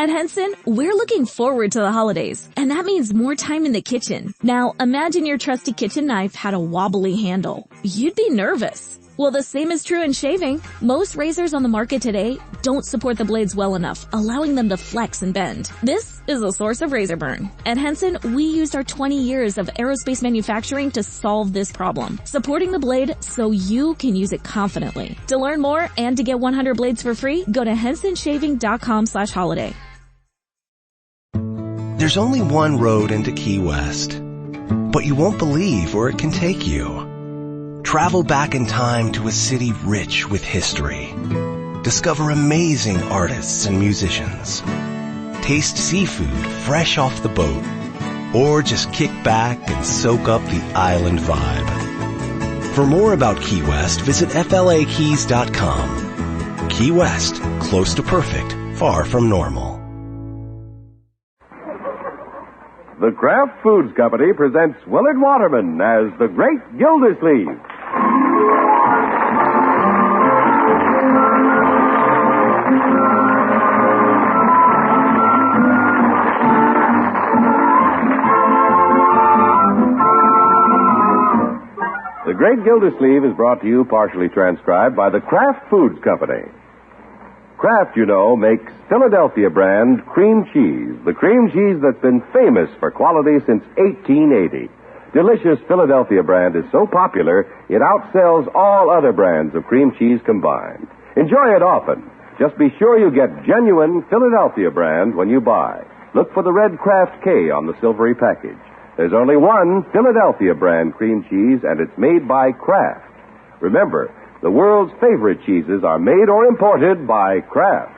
At Henson, we're looking forward to the holidays, and that means more time in the kitchen. Now, imagine your trusty kitchen knife had a wobbly handle. You'd be nervous. Well, the same is true in shaving. Most razors on the market today don't support the blades well enough, allowing them to flex and bend. This is a source of razor burn. At Henson, we used our 20 years of aerospace manufacturing to solve this problem, supporting the blade so you can use it confidently. To learn more and to get 100 blades for free, go to hensonshaving.com/holiday. There's only one road into Key West, but you won't believe where it can take you. Travel back in time to a city rich with history. Discover amazing artists and musicians. Taste seafood fresh off the boat. Or just kick back and soak up the island vibe. For more about Key West, visit flakeys.com. Key West, close to perfect, far from normal. The Kraft Foods Company presents Willard Waterman as the Great Gildersleeve. The Great Gildersleeve is brought to you partially transcribed by the Kraft Foods Company. Kraft, you know, makes Philadelphia brand cream cheese, the cream cheese that's been famous for quality since 1880. Delicious Philadelphia brand is so popular, it outsells all other brands of cream cheese combined. Enjoy it often. Just be sure you get genuine Philadelphia brand when you buy. Look for the red Kraft K on the silvery package. There's only one Philadelphia brand cream cheese, and it's made by Kraft. Remember, the world's favorite cheeses are made or imported by Kraft.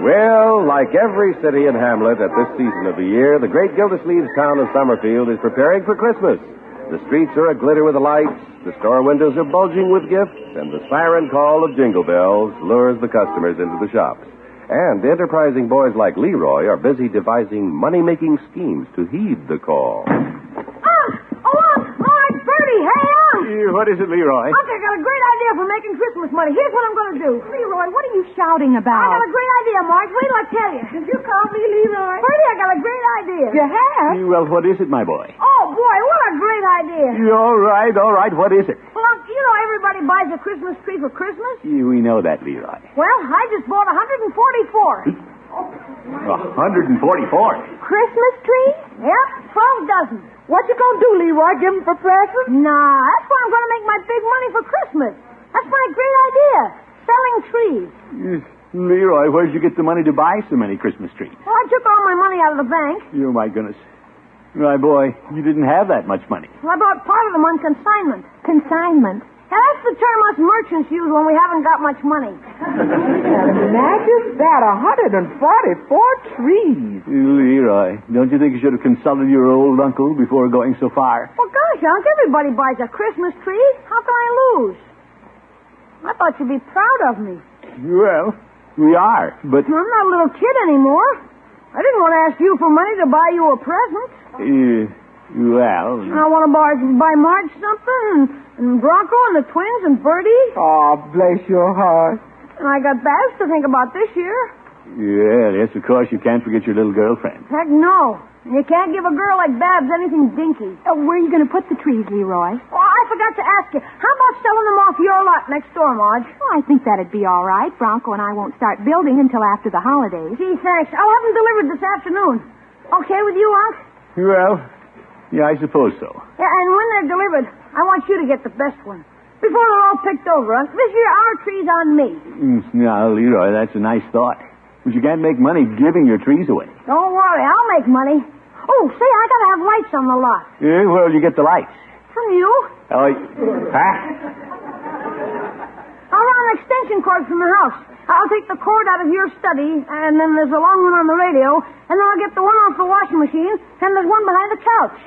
Well, like every city and hamlet at this season of the year, the great Gildersleeve's town of Summerfield is preparing for Christmas. The streets are aglitter with lights, the store windows are bulging with gifts, and the siren call of jingle bells lures the customers into the shops. And enterprising boys like Leroy are busy devising money-making schemes to heed the call. It's Bertie. Hey, What is it, Leroy? I got a great idea for making Christmas money. Here's what I'm going to do. Leroy, what are you shouting about? I got a great idea, Marge. Wait till I tell you. Did you call me, Leroy? Bertie, I got a great idea. You have? Well, what is it, my boy? Oh, boy, what a great idea. All right. What is it? Well, you know everybody buys a Christmas tree for Christmas? We know that, Leroy. Well, I just bought 144. 144? Christmas trees? Yep, 12 dozen. What you gonna do, Leroy? Give them for presents? Nah, that's why I'm going to make my big money for Christmas. That's my great idea, selling trees. Leroy, where'd you get the money to buy so many Christmas trees? Well, I took all my money out of the bank. Oh, my goodness. My boy, you didn't have that much money. Well, I bought part of them on consignment. Consignment? Now, that's the term us merchants use when we haven't got much money. Imagine that, 144 trees. Leroy, don't you think you should have consulted your old uncle before going so far? Well, gosh, Unc, everybody buys a Christmas tree. How can I lose? I thought you'd be proud of me. Well, we are, but... I'm not a little kid anymore. I didn't want to ask you for money to buy you a present. Well... I want to buy Marge something, and Bronco and the twins and Bertie. Oh, bless your heart. And I got Babs to think about this year. Yes, of course, you can't forget your little girlfriend. Heck no. And you can't give a girl like Babs anything dinky. Where are you going to put the trees, Leroy? Oh, I forgot to ask you. How about selling them off your lot next door, Marge? Oh, I think that'd be all right. Bronco and I won't start building until after the holidays. Gee, thanks. I'll have them delivered this afternoon. Okay with you, Unc? Well, yeah, I suppose so. Yeah, and when they're delivered, I want you to get the best one. Before they're all picked over, Unc. This year, our tree's on me. Now, Leroy, that's a nice thought. But you can't make money giving your trees away. Don't worry, I'll make money. Oh, say, I gotta have lights on the lot. Yeah, where'll you get the lights? From you. Huh? I'll run an extension cord from the house. I'll take the cord out of your study, and then there's a long one on the radio, and then I'll get the one off the washing machine, and there's one behind the couch.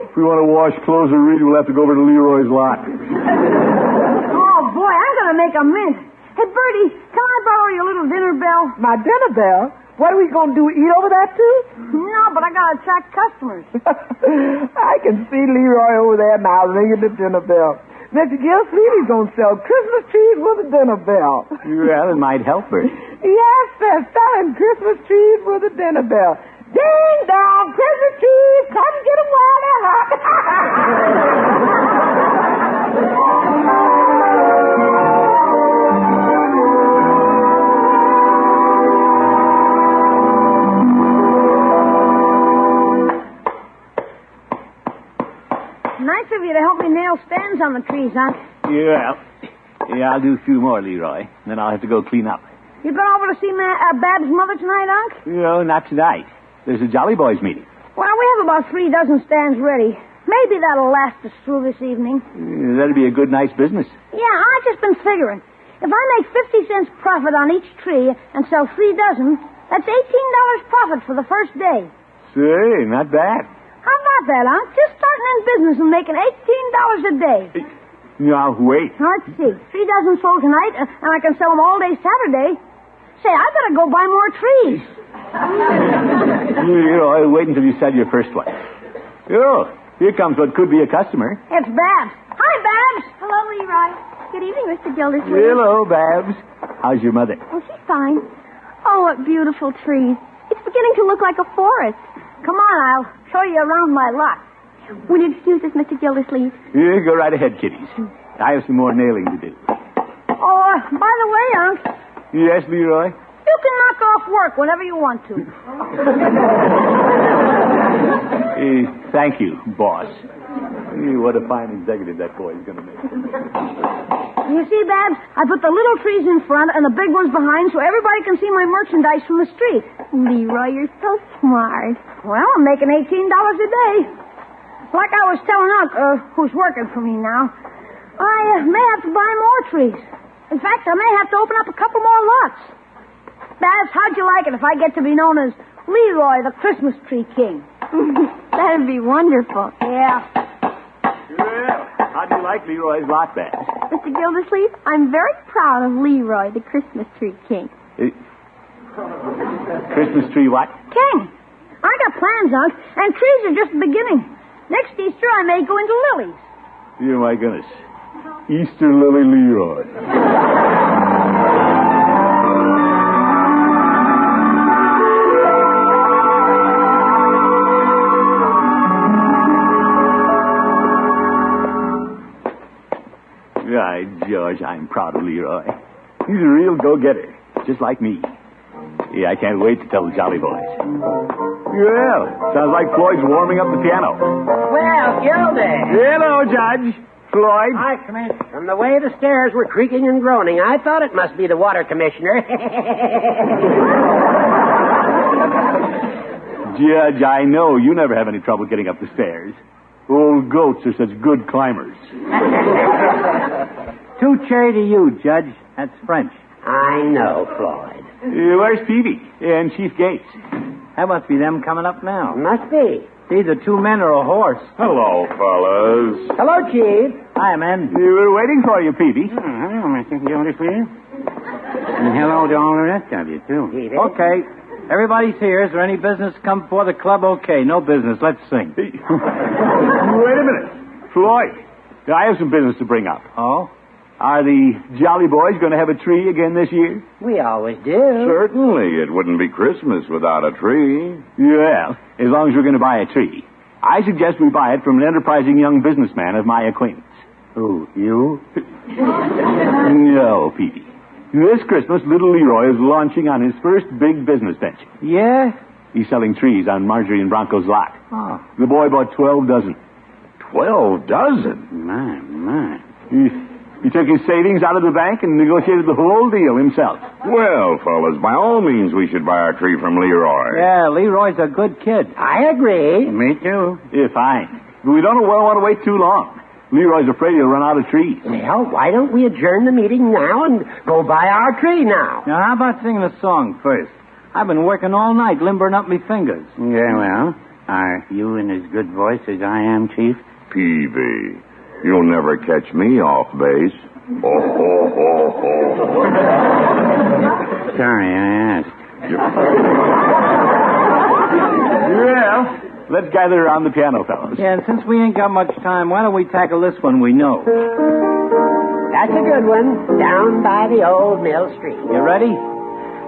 If we want to wash clothes or read, we'll have to go over to Leroy's lot. Oh, boy, I'm going to make a mint. Hey, Bertie, can I borrow your little dinner bell? My dinner bell? What are we going to do, eat over that, too? No, but I got to attract customers. I can see Leroy over there now ringing the dinner bell. Mr. Gildersleeve, he's going to sell Christmas trees with a dinner bell. Well, it might help her. Yes, sir, selling Christmas trees with a dinner bell. Ding dong, Christmas trees, come get 'em while they're hot. Nice of you to help me nail stands on the trees, huh? Yeah, I'll do a few more, Leroy. Then I'll have to go clean up. You been over to see Bab's mother tonight, Unc? No, not tonight. There's a Jolly Boys meeting. Well, we have about 3 dozen stands ready. Maybe that'll last us through this evening. That'd be a good, nice business. Yeah, I've just been figuring. If I make 50 cents profit on each tree and sell 3 dozen, that's $18 profit for the first day. Say, not bad. How about that, Unc? Just starting in business and making $18 a day. Now, wait. Let's see. 3 dozen sold tonight, and I can sell them all day Saturday. Say, I better go buy more trees. Leroy, wait until you sell your first one. Oh, here comes what could be a customer. It's Babs. Hi, Babs. Hello, Leroy. Good evening, Mr. Gildersleeve. Hello, Babs. How's your mother? Oh, she's fine. Oh, what beautiful trees. It's beginning to look like a forest. Come on, I'll show you around my lot. Will you excuse us, Mr. Gildersleeve? Yeah, go right ahead, kiddies. I have some more nailing to do. Oh, by the way, Unc. Yes, Leroy? You can knock off work whenever you want to. Thank you, boss. What a fine executive that boy is going to make. You see, Babs, I put the little trees in front and the big ones behind so everybody can see my merchandise from the street. Leroy, you're so smart. Well, I'm making $18 a day. Like I was telling Unc, who's working for me now, I may have to buy more trees. In fact, I may have to open up a couple more lots. Babs, how'd you like it if I get to be known as Leroy, the Christmas Tree King? That'd be wonderful. Yeah. Well, how'd you like Leroy's lot, Babs? Mr. Gildersleeve, I'm very proud of Leroy, the Christmas Tree King. Christmas tree what? King. I got plans, Unc, and trees are just the beginning. Next Easter, I may go into lilies. Oh, my goodness. Easter Lily Leroy. George, I'm proud of Leroy. He's a real go-getter, just like me. Yeah, I can't wait to tell the Jolly Boys. Well, sounds like Floyd's warming up the piano. Well, Gildy. Hello, Judge. Floyd. Hi, Commissioner. From the way the stairs were creaking and groaning, I thought it must be the water commissioner. Judge, I know you never have any trouble getting up the stairs. Old goats are such good climbers. Two cherry to you, Judge. That's French. I know, Floyd. Where's Peavy and Chief Gates? That must be them coming up now. Must be. It's either 2 men or a horse. Hello, fellas. Hello, Chief. Hi, men. We were waiting for you, Peavy. Hello, Mr. Gildersleeve. And hello to all the rest of you, too. Okay. Everybody's here. Is there any business to come before the club? Okay. No business. Let's sing. Wait a minute. Floyd, I have some business to bring up. Oh? Are the Jolly Boys going to have a tree again this year? We always do. Certainly. It wouldn't be Christmas without a tree. Well, as long as we're going to buy a tree, I suggest we buy it from an enterprising young businessman of my acquaintance. Who, you? No, Petey. This Christmas, little Leroy is launching on his first big business venture. Yeah? He's selling trees on Marjorie and Bronco's lot. Oh. The boy bought 12 dozen. 12 dozen? My. He took his savings out of the bank and negotiated the whole deal himself. Well, fellas, by all means, we should buy our tree from Leroy. Yeah, Leroy's a good kid. I agree. Me too. Yeah, fine. But we don't want to wait too long. Leroy's afraid he'll run out of trees. Well, why don't we adjourn the meeting now and go buy our tree now? Now, how about singing a song first? I've been working all night limbering up my fingers. Yeah, well, are you in as good voice as I am, Chief? Peavy, you'll never catch me off base. Oh, ho, ho, ho. Sorry, I asked. Well, let's gather around the piano, fellows. Yeah, and since we ain't got much time, why don't we tackle this one we know? That's a good one. Down by the old mill street. You ready?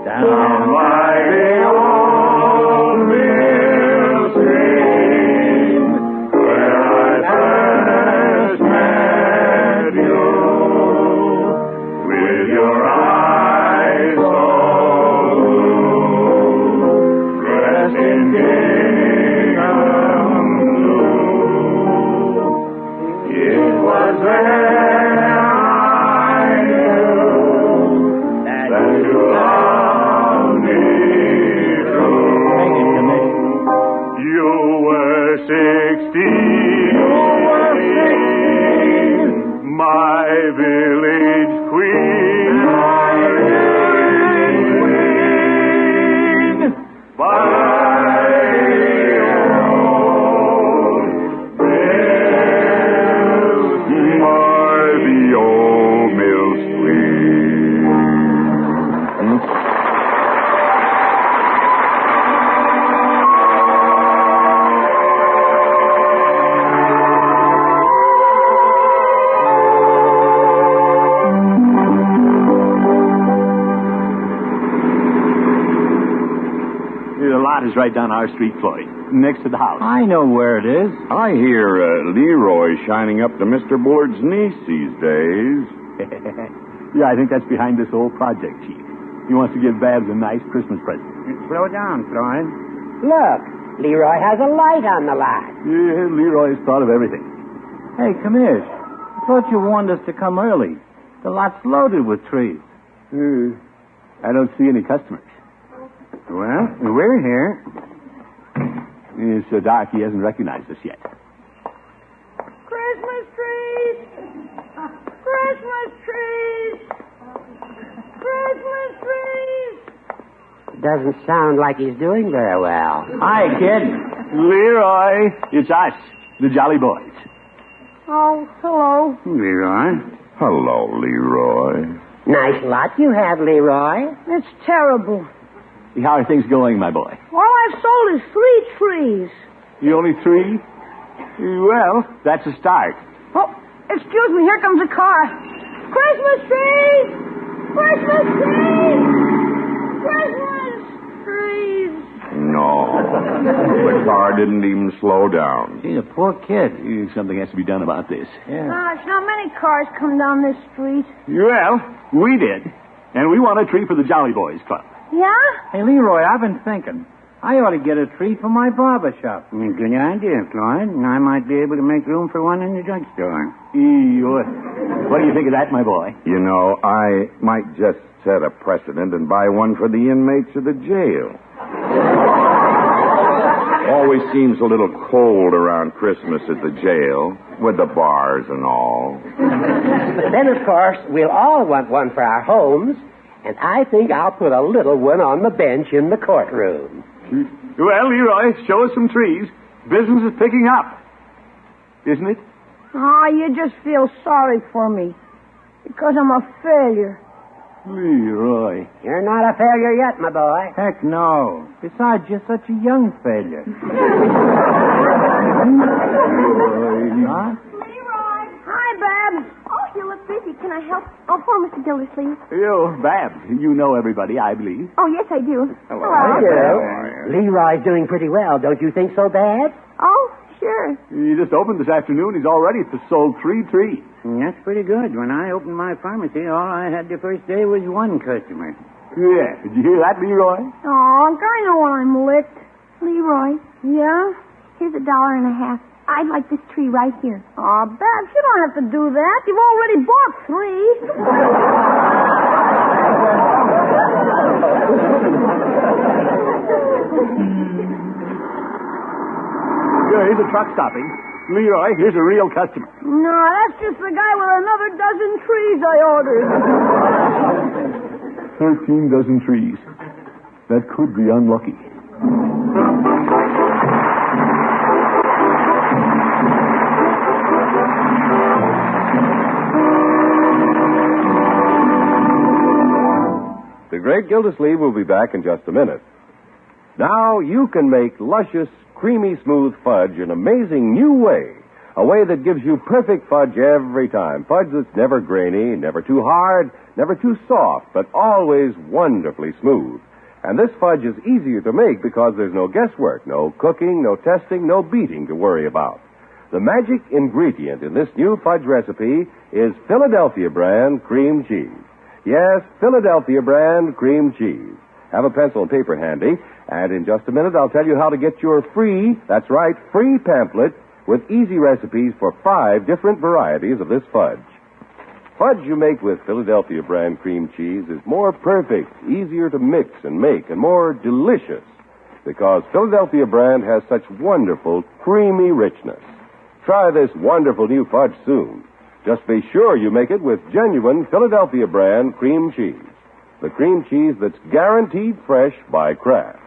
Down by the old mill stream, where I first met you, with your eyes so blue, dressed in gingham blue. It was there I knew that you loved me true. You were 16, my village queen. By the old mill stream. The lot is right down our street, Floyd, next to the house. I know where it is. I hear Leroy shining up to Mr. Bullard's niece these days. Yeah, I think that's behind this old project, Chief. He wants to give Babs a nice Christmas present. Slow down, Floyd. Look, Leroy has a light on the lot. Yeah, Leroy's thought of everything. Hey, Commish, I thought you warned us to come early. The lot's loaded with trees. I don't see any customers. Well, we're here. It's so dark he hasn't recognized us yet. Christmas trees! Christmas trees! Christmas trees! Doesn't sound like he's doing very well. Hi, kid. Leroy, it's us, the Jolly Boys. Oh, hello. Leroy. Hello, Leroy. Nice lot you have, Leroy. It's terrible. How are things going, my boy? All I've sold is 3 trees. You only 3? Well, that's a start. Oh, excuse me, here comes a car. Christmas trees! Christmas trees! Christmas trees! No. The car didn't even slow down. He's a poor kid. Something has to be done about this. Yeah. Gosh, not many cars come down this street. Well, we did. And we want a tree for the Jolly Boys Club. Yeah? Hey, Leroy, I've been thinking. I ought to get a tree for my barber shop. Good idea, Floyd. And I might be able to make room for one in the drugstore. What do you think of that, my boy? You know, I might just set a precedent and buy one for the inmates of the jail. Always seems a little cold around Christmas at the jail, with the bars and all. Then, of course, we'll all want one for our homes, and I think I'll put a little one on the bench in the courtroom. Well, Leroy, show us some trees. Business is picking up. Isn't it? Oh, you just feel sorry for me. Because I'm a failure. Leroy. You're not a failure yet, my boy. Heck no. Besides, you're such a young failure. Huh? Leroy! Hi, Babs. Oh, you look busy. Can I help? Oh, poor Mr. Gildersleeve. You, Babs, you know everybody, I believe. Oh, yes, I do. Hello. Leroy's doing pretty well. Don't you think so, Dad? Oh, sure. He just opened this afternoon. He's already sold 3 trees. That's pretty good. When I opened my pharmacy, all I had the first day was 1 customer. Yeah. Did you hear that, Leroy? Oh, I know when I'm licked. Leroy, Yeah? here's $1.50. I'd like this tree right here. Oh, Babs, you don't have to do that. You've already bought 3. Yeah, here's a truck stopping. Leroy, here's a real customer. No, that's just the guy with another dozen trees I ordered. 13 dozen trees. That could be unlucky. The great great Gildersleeve will be back in just a minute. Now you can make luscious, creamy, smooth fudge an amazing new way. A way that gives you perfect fudge every time. Fudge that's never grainy, never too hard, never too soft, but always wonderfully smooth. And this fudge is easier to make because there's no guesswork, no cooking, no testing, no beating to worry about. The magic ingredient in this new fudge recipe is Philadelphia brand cream cheese. Yes, Philadelphia brand cream cheese. Have a pencil and paper handy, and in just a minute I'll tell you how to get your free, that's right, free pamphlet with easy recipes for 5 different varieties of this fudge. Fudge you make with Philadelphia brand cream cheese is more perfect, easier to mix and make, and more delicious because Philadelphia brand has such wonderful, creamy richness. Try this wonderful new fudge soon. Just be sure you make it with genuine Philadelphia brand cream cheese. The cream cheese that's guaranteed fresh by Kraft.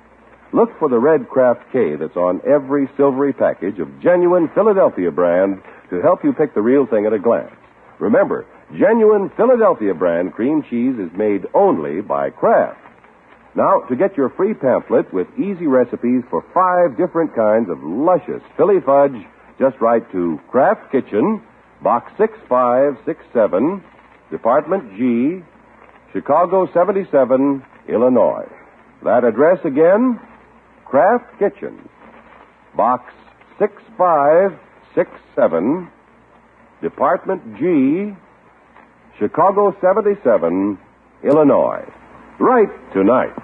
Look for the red Kraft K that's on every silvery package of genuine Philadelphia brand to help you pick the real thing at a glance. Remember, genuine Philadelphia brand cream cheese is made only by Kraft. Now, to get your free pamphlet with easy recipes for 5 different kinds of luscious Philly fudge, just write to Kraft Kitchen, Box 6567, Department G, Chicago 77, Illinois. That address again, Kraft Kitchen, Box 6567, Department G, Chicago 77, Illinois. Write tonight.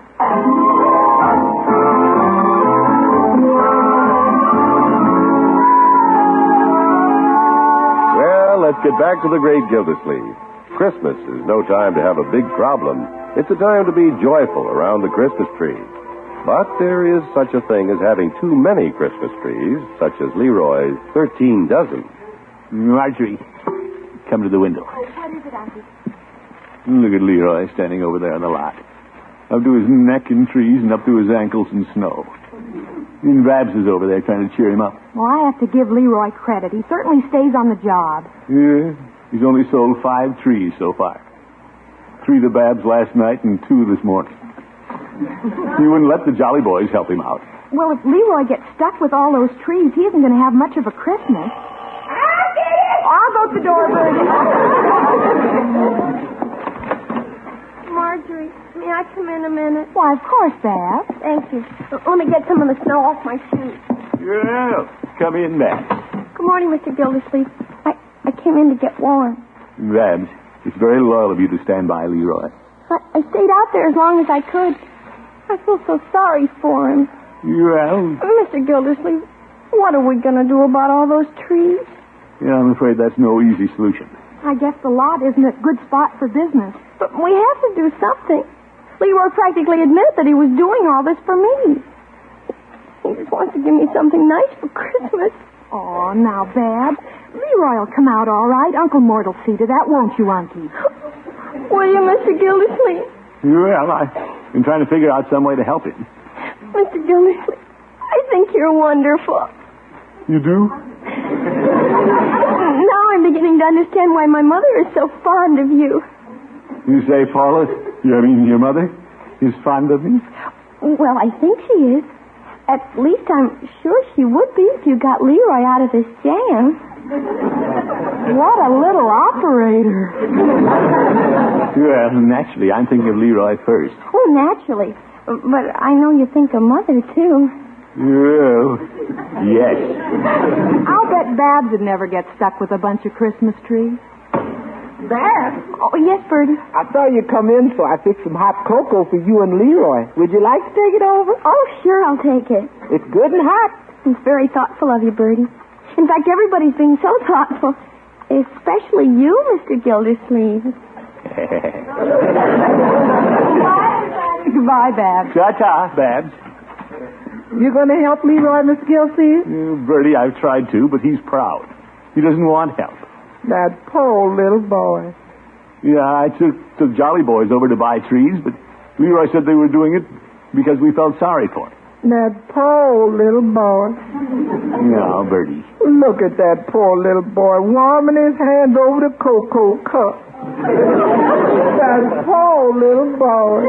Well, let's get back to the great Gildersleeve. Christmas is no time to have a big problem. It's a time to be joyful around the Christmas tree. But there is such a thing as having too many Christmas trees, such as Leroy's 13 dozen. Marjorie, come to the window. Oh, what is it, Auntie? Look at Leroy standing over there on the lot. Up to his neck in trees and up to his ankles in snow. And Babs is over there trying to cheer him up. Well, I have to give Leroy credit. He certainly stays on the job. Yeah, he's only sold 5 trees so far. 3 to Babs last night and 2 this morning. He wouldn't let the Jolly Boys help him out. Well, if Leroy gets stuck with all those trees, he isn't going to have much of a Christmas. I'll go to the door, Bertie. Marjorie, may I come in a minute? Why, of course, Babs. Thank you. Let me get some of the snow off my shoes. Yeah, come in, Babs. Good morning, Mr. Gildersleeve. I came in to get warm. Babs, it's very loyal of you to stand by Leroy. I stayed out there as long as I could. I feel so sorry for him. Well... Mr. Gildersleeve, what are we going to do about all those trees? Yeah, I'm afraid that's no easy solution. I guess the lot isn't a good spot for business. But we have to do something. Leroy practically admitted that he was doing all this for me. He just wants to give me something nice for Christmas. Oh, now, Babs, Leroy will come out all right. Uncle Mort will see to that, won't you, Unky? Will you, Mr. Gildersleeve? Well, I've been trying to figure out some way to help him. Mr. Gildersleeve, I think you're wonderful. You do? Now I'm beginning to understand why my mother is so fond of you. You say, Paula, your mother is fond of me? Well, I think she is. At least I'm sure she would be if you got Leroy out of this jam. What a little operator. Well, naturally, I'm thinking of Leroy first. Oh, naturally. But I know you think of Mother, too. Well, yes. I'll bet Babs would never get stuck with a bunch of Christmas trees. Babs, Oh, yes, Bertie. I saw you come in, so I fixed some hot cocoa for you and Leroy. Would you like to take it over? Oh, sure, I'll take it. It's good and hot. It's very thoughtful of you, Bertie. In fact, everybody's being so thoughtful. Especially you, Mr. Gildersleeve. Goodbye, Babs. Ta-ta, Babs. You going to help Leroy, Miss Gildersleeve? Bertie, I've tried to, but he's proud. He doesn't want help. That poor little boy. Yeah, I took the Jolly Boys over to buy trees, but Leroy said they were doing it because we felt sorry for him. That poor little boy. No, Bertie. Look at that poor little boy warming his hands over the cocoa cup. That poor little boy.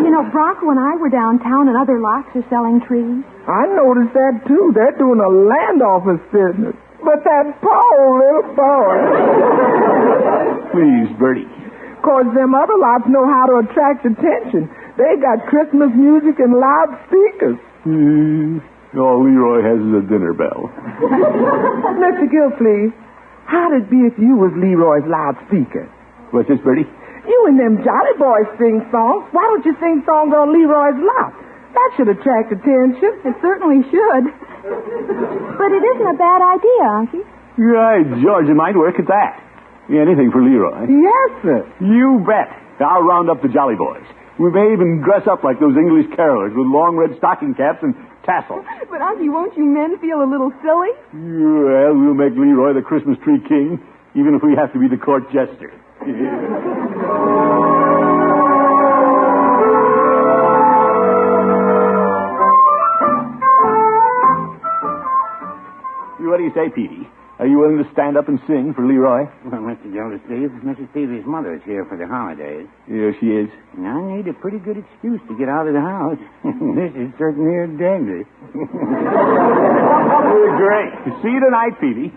You know, Bronco and I were downtown and other lots are selling trees. I noticed that, too. They're doing a land office business. But that poor little boy. Please, Bertie. 'Cause them other lots know how to attract attention. They got Christmas music and loudspeakers. All Leroy has is a dinner bell. Mr. Gildersleeve, how'd it be if you was Leroy's loudspeaker? What's this, Bertie? You and them Jolly Boys sing songs. Why don't you sing songs on Leroy's lot? That should attract attention. It certainly should. But it isn't a bad idea, Unky. Right, George, it might work at that. Anything for Leroy. Yes, sir. You bet. I'll round up the Jolly Boys. We may even dress up like those English carolers with long red stocking caps and tassels. But, Unky, won't you men feel a little silly? Well, we'll make Leroy the Christmas tree king, even if we have to be the court jester. What do you say, Petey? Are you willing to stand up and sing for Leroy? Well, Mr. Gildersleeve, Mrs. Peavy's mother is here for the holidays. Yeah, she is. And I need a pretty good excuse to get out of the house. This is certainly a danger. Great. See you tonight, Petey.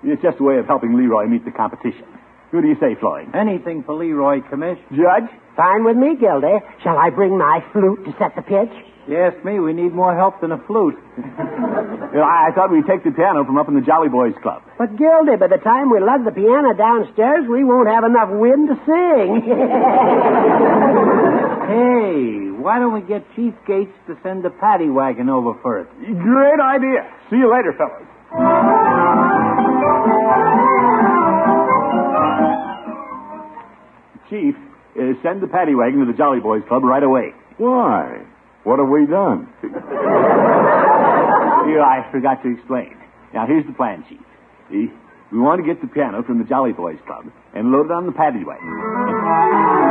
It's just a way of helping Leroy meet the competition. Who do you say, Floyd? Anything for Leroy, Commish. Judge? Fine with me, Gildy. Shall I bring my flute to set the pitch? Yes, me. We need more help than a flute. I thought we'd take the piano from up in the Jolly Boys Club. But, Gildy, by the time we lug the piano downstairs, we won't have enough wind to sing. Hey, why don't we get Chief Gates to send the paddy wagon over first? Great idea. See you later, fellas. Chief, send the paddy wagon to the Jolly Boys Club right away. Why? What have we done? I forgot to explain. Now, here's the plan, Chief. We want to get the piano from the Jolly Boys Club and load it on the paddy wagon.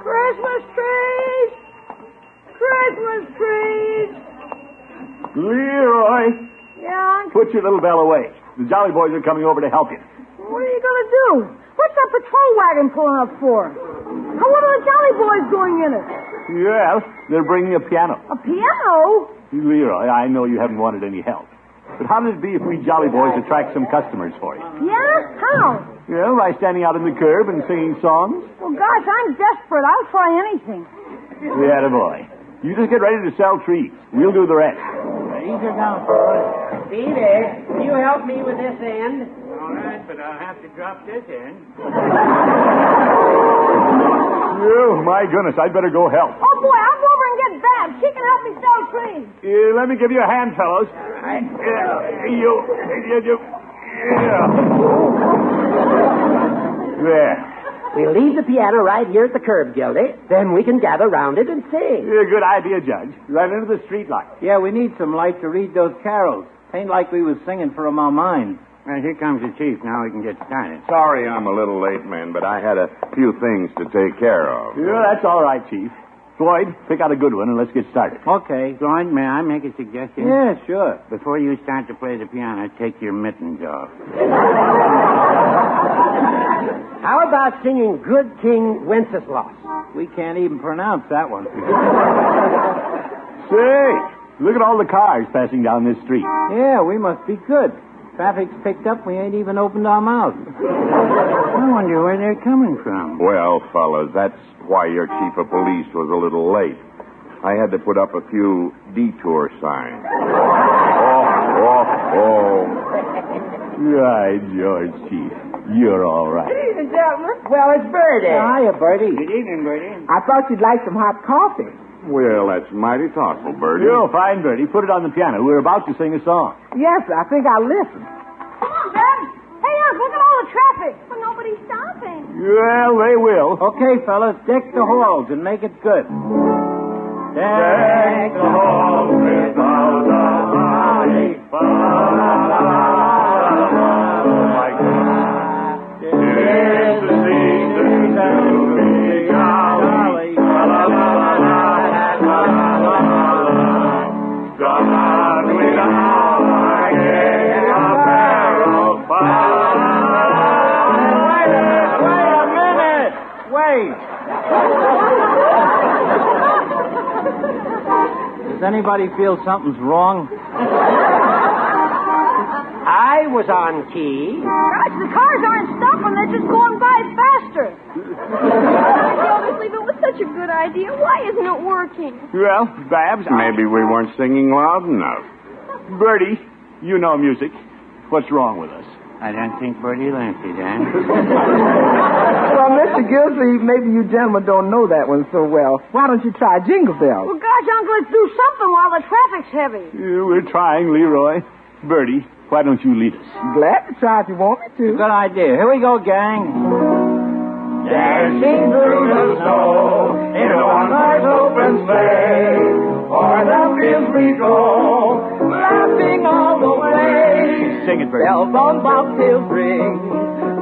Christmas trees! Christmas trees! Leroy! Yeah? Put your little bell away. The Jolly Boys are coming over to help you. What are you going to do? What's that patrol wagon pulling up for? And what are the Jolly Boys doing in it? Well, they're bringing a piano. A piano? Leroy, I know you haven't wanted any help. But how would it be if we Jolly Boys attract some customers for you? Yeah? How? Well, by standing out on the curb and singing songs. Well, gosh, I'm desperate. I'll try anything. Yeah, boy. You just get ready to sell trees. We'll do the rest. Easier now, fellas. Peter, will you help me with this end? All right, but I'll have to drop this in. Oh, my goodness, I'd better go help. Oh, boy, I'll go over and get Babs. She can help me sell trees. Let me give you a hand, fellows. There. We'll leave the piano right here at the curb, Gildy. Then we can gather round it and sing. Good idea, Judge. Right into the street light. Yeah, we need some light to read those carols. Ain't like we was singing for 'em on mine. Well, here comes the chief. Now we can get started. Sorry I'm a little late, man, but I had a few things to take care of. Yeah, that's all right, Chief. Floyd, pick out a good one and let's get started. Okay. Floyd, may I make a suggestion? Yeah, sure. Before you start to play the piano, take your mittens off. How about singing Good King Wenceslas? We can't even pronounce that one. Say, look at all the cars passing down this street. Yeah, we must be good. Traffic's picked up. We ain't even opened our mouths. I wonder where they're coming from. Well, fellas, that's why your chief of police was a little late. I had to put up a few detour signs. Oh. Right, George, Chief. You're all right. Good evening, gentlemen. Well, it's Birdie. Hiya, Bertie. Good evening, Bertie. I thought you'd like some hot coffee. Well, that's mighty thoughtful, Bertie. You're fine, Bertie. Put it on the piano. We're about to sing a song. Yes, I think I'll listen. Come on, Babs. Hey, look at all the traffic. traffic. But nobody's stopping. Well, they will. Okay, fellas, deck the halls and make it good. Deck the halls without a holly. Tis the season to be jolly. God without a gay apparel. Wait a minute. Wait. Does anybody feel something's wrong? I was on key. Gosh, the cars aren't stopping. They're just going by faster. Gildersleeve, it was such a good idea. Why isn't it working? Well, Babs, maybe we weren't singing loud enough. Bertie, you know music. What's wrong with us? I don't think Bertie learned it, Dan. Well, Mr. Gildersleeve, maybe you gentlemen don't know that one so well. Why don't you try Jingle Bells? Well, gosh, Uncle, let's do something while the traffic's heavy. We're trying, Leroy. Bertie, why don't you lead us? Glad to try if you want me to. Good idea. Here we go, gang. Dashing through the snow in a one-horse open sleigh, o'er the fields we go, laughing all the way. Sing it, Bertie. Bells on bobtails ring,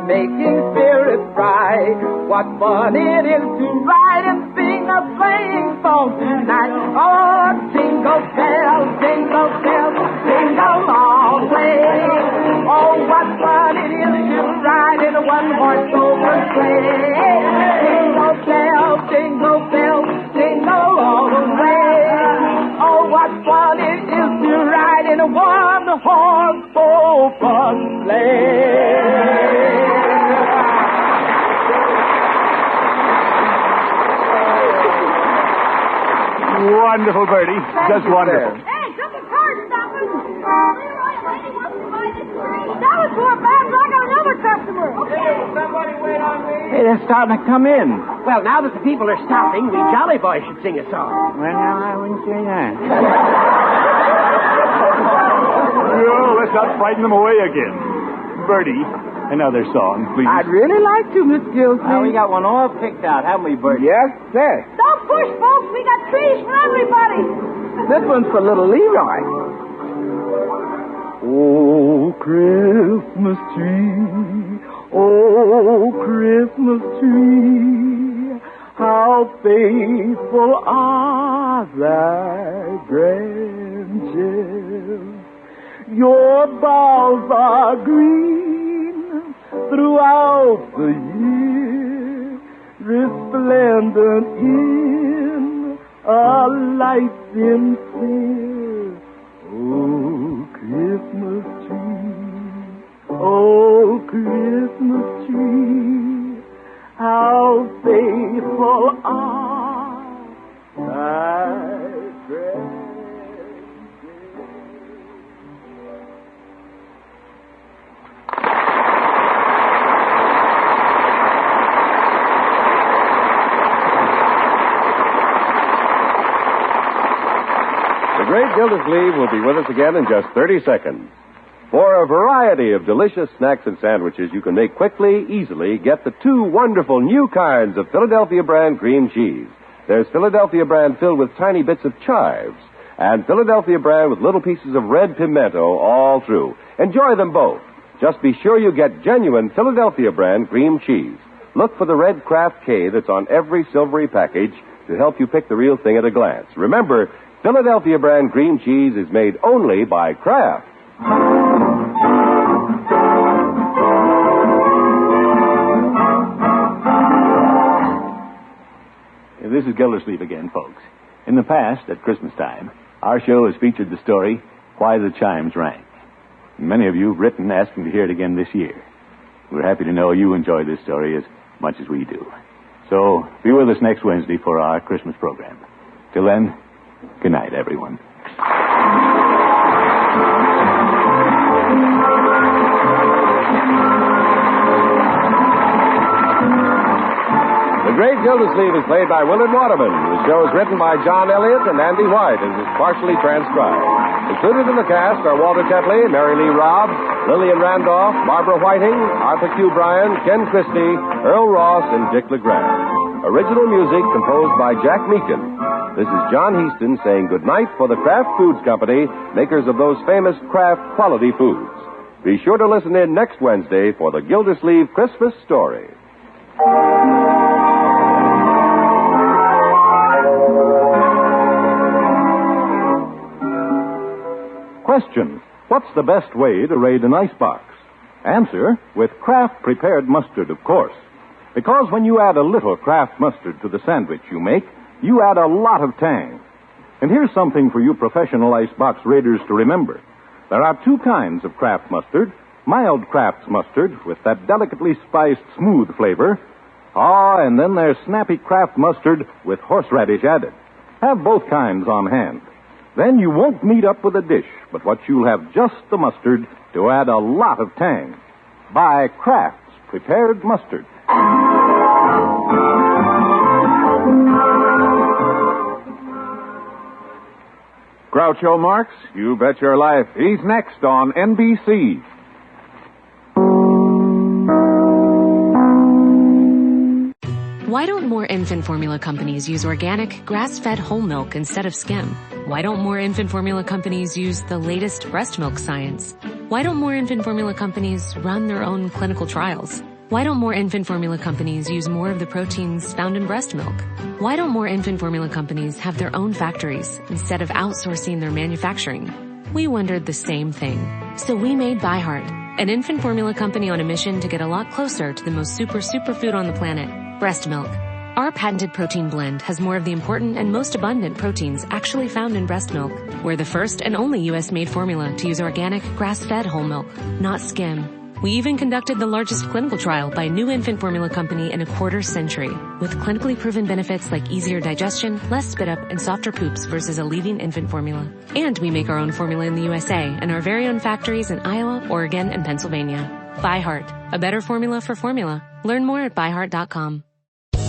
making spirits bright. What fun it is to ride and sing a sleighing song tonight. Oh, jingle bells, jingle all the way. Oh, what fun it is to ride in a one-horse open sleigh. Jingle bells, jingle all the way. Oh, what fun it is to ride in a one-horse open sleigh. Wonderful, Bertie. Just wonderful. Hey, couple cars stopping. Leroy, a lady wants to buy this tree. That was for Babs. I got another customer. Okay. Somebody wait on me. Hey, they're starting to come in. Well, now that the people are stopping, we Jolly Boys should sing a song. Well, now, I wouldn't say that. Oh, let's not frighten them away again. Bertie, another song, please. I'd really like to, Miss Gildersleeve. Now, we got one all picked out, haven't we, Bertie? Yes, sir. Don't push, folks. We got trees for everybody. This one's for little Leroy. Oh, Christmas tree, oh, Christmas tree, how faithful are thy branches. Your boughs are green throughout the year, resplendent in a light sincere. Oh, Christmas tree, how faithful are thy branches. The great Gildersleeve will be with us again in just 30 seconds. For a variety of delicious snacks and sandwiches you can make quickly, easily, get the two wonderful new kinds of Philadelphia brand cream cheese. There's Philadelphia brand filled with tiny bits of chives, and Philadelphia brand with little pieces of red pimento all through. Enjoy them both. Just be sure you get genuine Philadelphia brand cream cheese. Look for the red Kraft K that's on every silvery package to help you pick the real thing at a glance. Remember, Philadelphia brand cream cheese is made only by Kraft. This is Gildersleeve again, folks. In the past, at Christmas time, our show has featured the story, Why the Chimes Rang. Many of you have written asking to hear it again this year. We're happy to know you enjoy this story as much as we do. So, be with us next Wednesday for our Christmas program. Till then, good night, everyone. The Great Gildersleeve is played by Willard Waterman. The show is written by John Elliott and Andy White and is partially transcribed. Included in the cast are Walter Tetley, Mary Lee Robb, Lillian Randolph, Barbara Whiting, Arthur Q. Bryan, Ken Christie, Earl Ross, and Dick LeGrand. Original music composed by Jack Meakin. This is John Heaston saying goodnight for the Kraft Foods Company, makers of those famous Kraft quality foods. Be sure to listen in next Wednesday for the Gildersleeve Christmas Story. Question: what's the best way to raid an icebox? Answer: with Kraft prepared mustard, of course. Because when you add a little Kraft mustard to the sandwich you make, you add a lot of tang. And here's something for you professional icebox raiders to remember. There are two kinds of Kraft mustard: mild Kraft mustard with that delicately spiced, smooth flavor. And then there's snappy Kraft mustard with horseradish added. Have both kinds on hand. Then you won't meet up with a dish, but what you'll have just the mustard to add a lot of tang. Buy Kraft's prepared mustard. Groucho Marx, you bet your life. He's next on NBC. Why don't more infant formula companies use organic, grass-fed whole milk instead of skim? Why don't more infant formula companies use the latest breast milk science? Why don't more infant formula companies run their own clinical trials? Why don't more infant formula companies use more of the proteins found in breast milk? Why don't more infant formula companies have their own factories instead of outsourcing their manufacturing? We wondered the same thing. So we made ByHeart, an infant formula company on a mission to get a lot closer to the most superfood on the planet, breast milk. Our patented protein blend has more of the important and most abundant proteins actually found in breast milk. We're the first and only U.S.-made formula to use organic, grass-fed whole milk, not skim. We even conducted the largest clinical trial by a new infant formula company in a quarter century, with clinically proven benefits like easier digestion, less spit up, and softer poops versus a leading infant formula. And we make our own formula in the USA and our very own factories in Iowa, Oregon, and Pennsylvania. ByHeart, a better formula for formula. Learn more at byheart.com.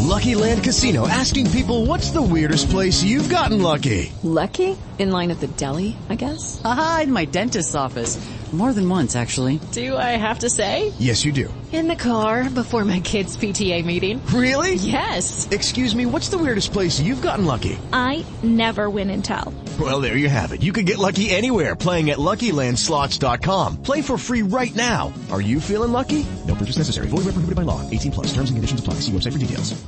Lucky Land Casino, asking people, what's the weirdest place you've gotten lucky? Lucky? In line at the deli, I guess? Aha, in my dentist's office. More than once, actually. Do I have to say? Yes, you do. In the car before my kids' PTA meeting. Really? Yes. Excuse me, what's the weirdest place you've gotten lucky? I never win and tell. Well, there you have it. You can get lucky anywhere, playing at LuckyLandSlots.com. Play for free right now. Are you feeling lucky? No purchase necessary. Void where prohibited by law. 18+. Terms and conditions apply. See website for details.